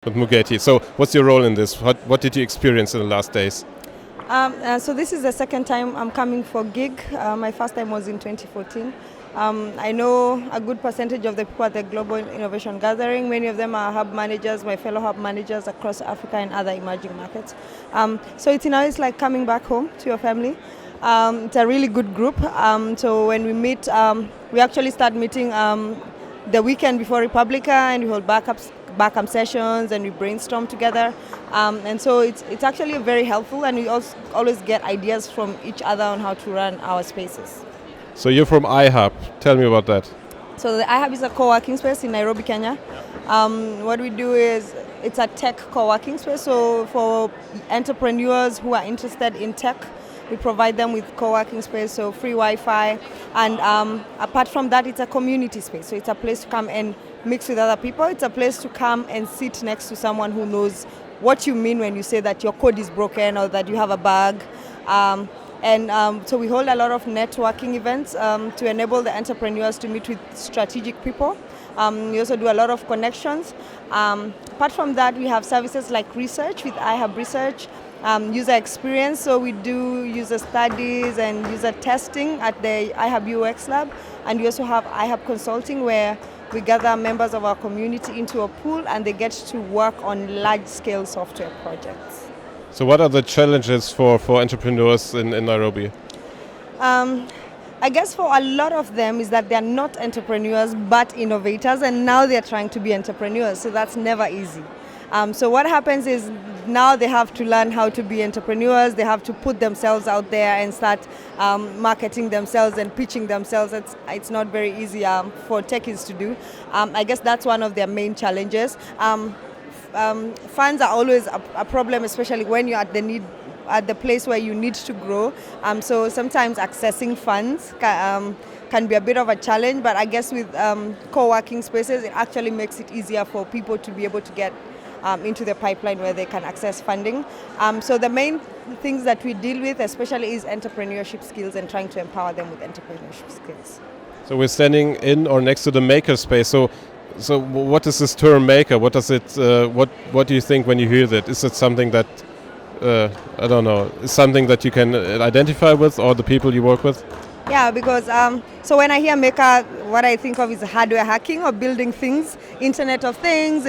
with Mugethi. So what's your role in this? What did you experience in the last days? So this is the second time I'm coming for GIG. My first time was in 2014. I know a good percentage of the people at the Global Innovation Gathering. Many of them are hub managers, my fellow hub managers across Africa and other emerging markets. So it's like coming back home to your family. It's a really good group. So when we meet, we actually start meeting the weekend before Republica, and we hold backup sessions, and we brainstorm together. And so it's actually very helpful, and we also always get ideas from each other on how to run our spaces. So you're from iHub. Tell me about that. So the iHub is a co-working space in Nairobi, Kenya. What we do is it's a tech co-working space. So for entrepreneurs who are interested in tech, we provide them with co-working space, so free Wi-Fi. And apart from that, it's a community space. So it's a place to come and mix with other people. It's a place to come and sit next to someone who knows what you mean when you say that your code is broken or that you have a bug. So we hold a lot of networking events to enable the entrepreneurs to meet with strategic people. We also do a lot of connections. Apart from that, we have services like research with iHub Research, user experience. So we do user studies and user testing at the iHub UX Lab. And we also have iHub Consulting, where we gather members of our community into a pool and they get to work on large-scale software projects. So what are the challenges for entrepreneurs in Nairobi? I guess for a lot of them is that they're not entrepreneurs but innovators, and now they're trying to be entrepreneurs, so that's never easy. So what happens is now they have to learn how to be entrepreneurs. They have to put themselves out there and start marketing themselves and pitching themselves. It's not very easy for techies to do. I guess that's one of their main challenges. Funds are always a problem, especially when you're at the place where you need to grow. So sometimes accessing funds can be a bit of a challenge, but I guess with co-working spaces, it actually makes it easier for people to be able to get into the pipeline where they can access funding. So the main things that we deal with especially is entrepreneurship skills and trying to empower them with entrepreneurship skills. So we're standing in or next to the Makerspace. So what is this term maker? What does it? What do you think when you hear that? Is it something that I don't know? Is something that you can identify with, or the people you work with? Yeah, because so when I hear maker, what I think of is hardware hacking or building things, Internet of Things,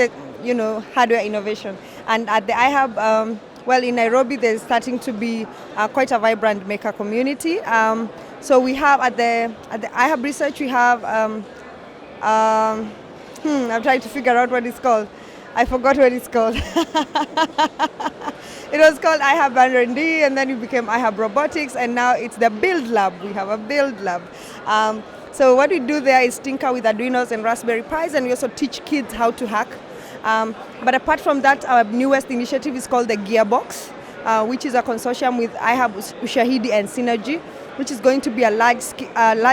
hardware innovation. And at the iHub, in Nairobi, there's starting to be quite a vibrant maker community. So we have at the iHub Research, we have I'm trying to figure out what it's called. I forgot what it's called. It was called iHub R&D, and then it became iHub Robotics, and now it's the Build Lab. We have a Build Lab. So what we do there is tinker with Arduinos and Raspberry Pis, and we also teach kids how to hack. But apart from that, our newest initiative is called the Gearbox, which is a consortium with iHub Ushahidi and Synergy, which is going to be a large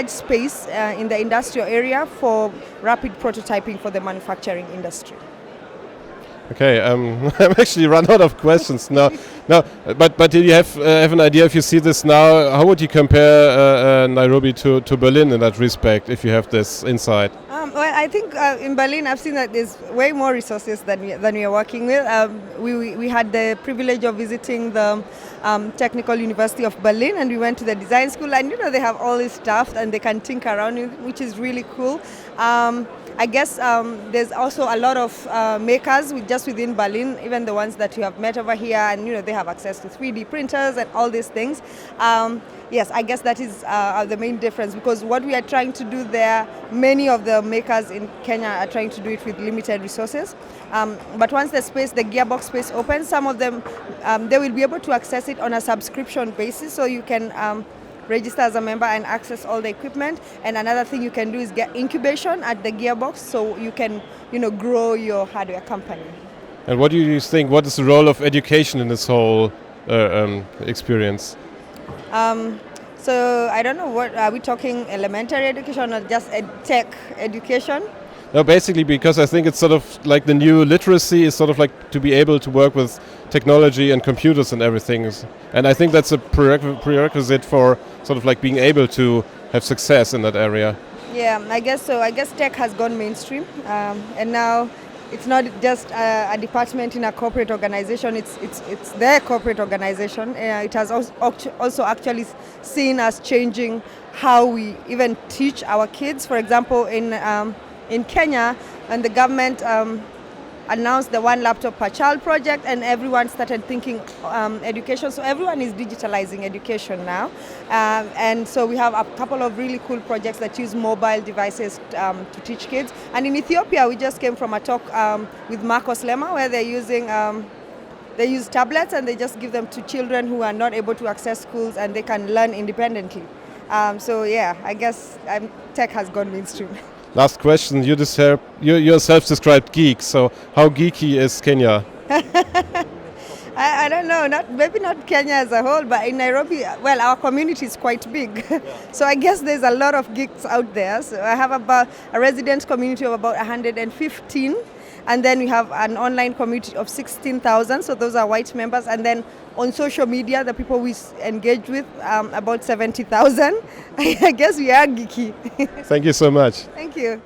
space in the industrial area for rapid prototyping for the manufacturing industry. Okay, I'm actually run out of questions now. But do you have an idea, if you see this now, how would you compare Nairobi to Berlin in that respect, if you have this insight? I think in Berlin I've seen that there's way more resources than we are working with. We had the privilege of visiting the Technical University of Berlin, and we went to the design school, and they have all this stuff and they can tinker around with, which is really cool. I guess there's also a lot of makers just within Berlin, even the ones that you have met over here, and they have access to 3D printers and all these things. Yes, I guess that is the main difference, because what we are trying to do there, many of the makers in Kenya are trying to do it with limited resources. But once the Gearbox space opens, some of them, they will be able to access it on a subscription basis, so you can register as a member and access all the equipment. And another thing you can do is get incubation at the Gearbox, so you can grow your hardware company. And what do you think, what is the role of education in this whole experience? So I don't know, what are we talking, elementary education or just tech education? No, basically, because I think it's sort of like the new literacy is sort of like to be able to work with technology and computers and everything. And I think that's a prerequisite for sort of like being able to have success in that area. Yeah, I guess so. I guess tech has gone mainstream, and now it's not just a department in a corporate organization, it's their corporate organization. It has also actually seen us changing how we even teach our kids. For example, in Kenya, and the government announced the one laptop per child project, and everyone started thinking education. So everyone is digitalizing education now. And so we have a couple of really cool projects that use mobile devices to teach kids. And in Ethiopia, we just came from a talk with Marcos Lema, where they're using they use tablets and they just give them to children who are not able to access schools, and they can learn independently. So yeah, I guess tech has gone mainstream. Last question, you're a self-described geek, so how geeky is Kenya? I don't know, maybe not Kenya as a whole, but in Nairobi, well, our community is quite big. So I guess there's a lot of geeks out there. So I have about a resident community of about 115, and then we have an online community of 16,000, so those are white members, and then on social media, the people we engage with, about 70,000. I guess we are geeky. Thank you so much. Thank you.